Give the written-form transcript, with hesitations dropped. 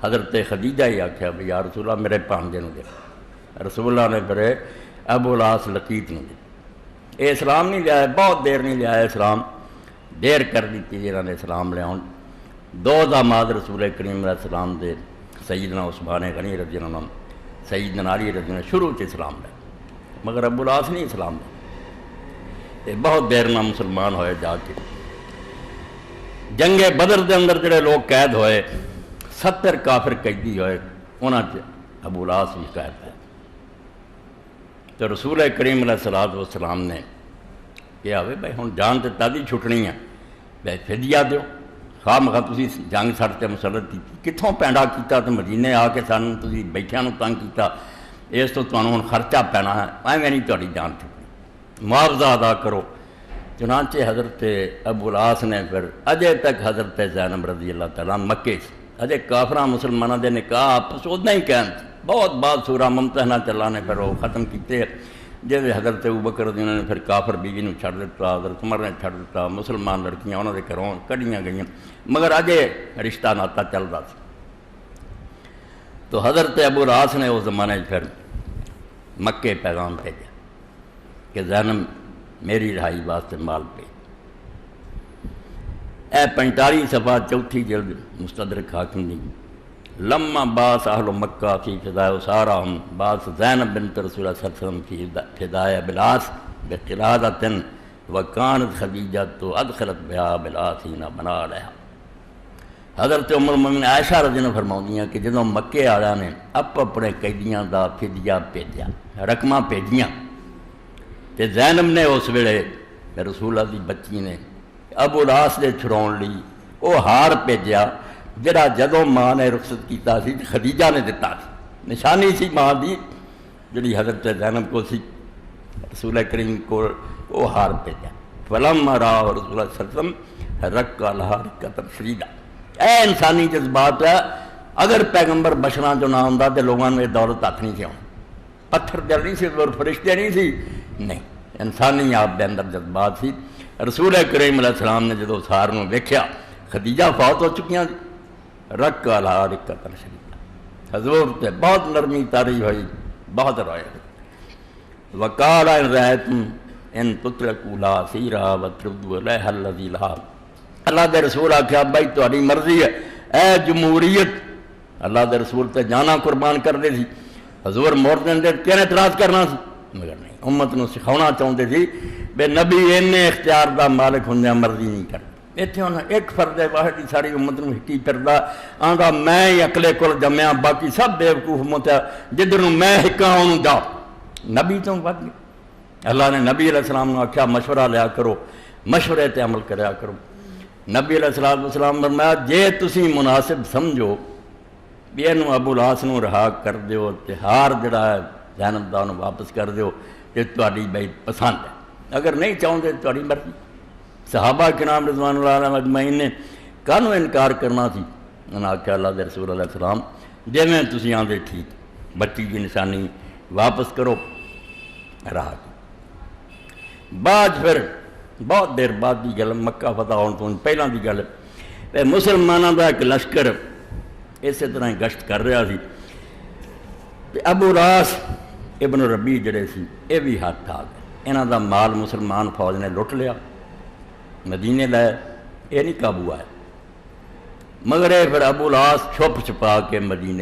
حضرت خدیجہ ہی آکھیا بھی یا رسول اللہ میرے پانجے نو دے. رسول اللہ نے پھر ابو العاص لقیط نو دے. یہ اسلام نہیں لیا، بہت دیر نہیں لیا اسلام، دیر کر دیتی انہوں نے اسلام لیا. دو داماد رسول کریم علیہ السلام دے، سیدنا عثمان غنی رضی اللہ عنہ، سیدنا علی رضی اللہ عنہ شروع سے اسلام لیا، مگر ابو العاص نہیں اسلام لیا. بہت دیر نہ مسلمان ہوئے. جا کے جنگ بدر دے اندر جڑے لوگ قید ہوئے، 70 کافر قیدی ہوئے، انہاں چ ابو العاص بھی قید ہے. تو رسول کریم علیہ السلام نے کہا بھائی ہن جان تے تد ہی چھٹنی ہے، بھائی فدیہ دیو. خواہ مخواہ تسی جنگ سڑ تے مسلط کی کتھوں پینڈا کیتا تے مدینے آ کے سانوں تسی بیٹھیاں نو تنگ کیتا، اس تو تانوں ہن خرچہ پینا ہے، ایویں نہیں تہاڈی جان چھٹنی، معاوضہ ادا کرو. چنانچہ حضرت ابو العاص نے پھر اجے تک حضرت زینب رضی اللہ تعالیٰ مکے سے اجے کافراں مسلمانوں دے نکاح آپس ادنا ہی قائم تھے. بہت بعد سورہ ممتحنہ اللہ نے پھر وہ ختم کیتے، جیسے حضرت ابوبکر رضی اللہ نے پھر کافر بیوی نو چھڑ دیتا، حضرت عمر نے چھڑ دیتا، مسلمان لڑکیاں انہوں نے گھروں کڈیاں گئیاں، مگر اجے رشتہ ناتا چل رہا تھا. تو حضرت ابو العاص نے اس زمانے پھر مکے پیغام بھیجا کہ زینب میری رہائی واسطے مال پہ. اے 45 صفحہ چوتھی جلد مستدرک حاکم دی. لما باس اہل مکہ فی فدائے اسارہم باس زینب بنت رسول اللہ صلی اللہ علیہ وسلم فی فدائے بلاس بقلادۃ وکانت خدیجہ تو ادخلت بہا بلاسین بنا رہا. حضرت ام المؤمنین عائشہ رضی اللہ عنہا فرماؤندیاں کہ جدوں مکے والوں نے اپنے قیدیاں دا فدیہ بھیجا، رقماں بھیجیاں، تے زینب نے اس ویلے رسول اللہ دی بچی نے ابو العاص دے چھڑاؤن لئی وہ ہار بھیجیا جڑا جدوں ماں نے رخصت کیتا سی خدیجہ نے دتا سی، نشانی سی ماں دی جڑی حضرت زینب کو سی. رسول کریم کو وہ ہار بھیجا. فلما راہ رسول اللہ صلی اللہ علیہ وسلم رکا لہا رکعۃ فریدہ. اے انسانی جذبات ہے، اگر پیغمبر بشراں جو نہ ہوندا تے لوگاں نے دولت ہاتھ نہیں سی آؤں، پتھر دل نہیں سی اور فرشتے نہیں سی، نہیں انسانی آپ دے اندر جذبات سی. رسول کریم علیہ السلام نے جدو سار نو ویکھیا خدیجہ فوت ہو چکیاں تھی، رکع لہا رکعۃ فریدہ. حضور تے بہت نرمی تاری ہوئی، بہت روئے. وقال ان رأیتم ان تترکوا لا سیرا وتردوا الیہا الذی لہا. اللہ دے رسول آکھیا بھائی تہاڈی مرضی ہے، اے جمہوریت. اللہ دے رسول تے جانا قربان کر دے سی. حضور موردن دے کیا اعتراض کرنا سی، مگر نہیں، امت نو سکھاؤنا چاہتے سی بے نبی اینے اختیار دا مالک ہوندیا مرضی نہیں کرتا. اتنے انہوں ایک فرد واحد ہی ساری امت نو ہٹی پھردا آندا میں ہی اکلے کول جمیا، باقی سب بیوقوف امت ہے، جدھر نو میں ہکاں انہوں جا. نبی تو ود گئی. اللہ نے نبی علیہ السلام نے آکھیا مشورہ لیا کرو، مشورے تے عمل کریا کرو. نبی علیہ السلام فرمایا جے تسی مناسب سمجھو بھی اینو ابو العاص نو رہا کر دیو تے ہار جڑا ہے زینب دا انہوں واپس کر دیو تے تہاڈی بھائی پسند ہے، اگر نہیں چاہتے تہاڈی مرضی. صحابہ کرام رضوان اللہ علیہم اجمعین نے کانوں انکار کرنا سی. انہاں آکھیا اللہ دے رسول علیہ السلام جویں تسی آندے ٹھیک، بچی دی نشانی واپس کرو رہا. بعد پھر بہت دیر بعد دی گل، مکہ فتح ہون تو پہلاں دی گل، مسلمانوں دا ایک لشکر اسی طرح ہی گشت کر رہا سی. ابو العاص ابن ربیع جڑے سی یہ بھی ہاتھ آ گئے. انہاں دا مال مسلمان فوج نے لٹ لیا، مدینے لائے، یہ نہیں قابو آئے. مگر پھر ابو العاص چھپ چھپا کے مدینے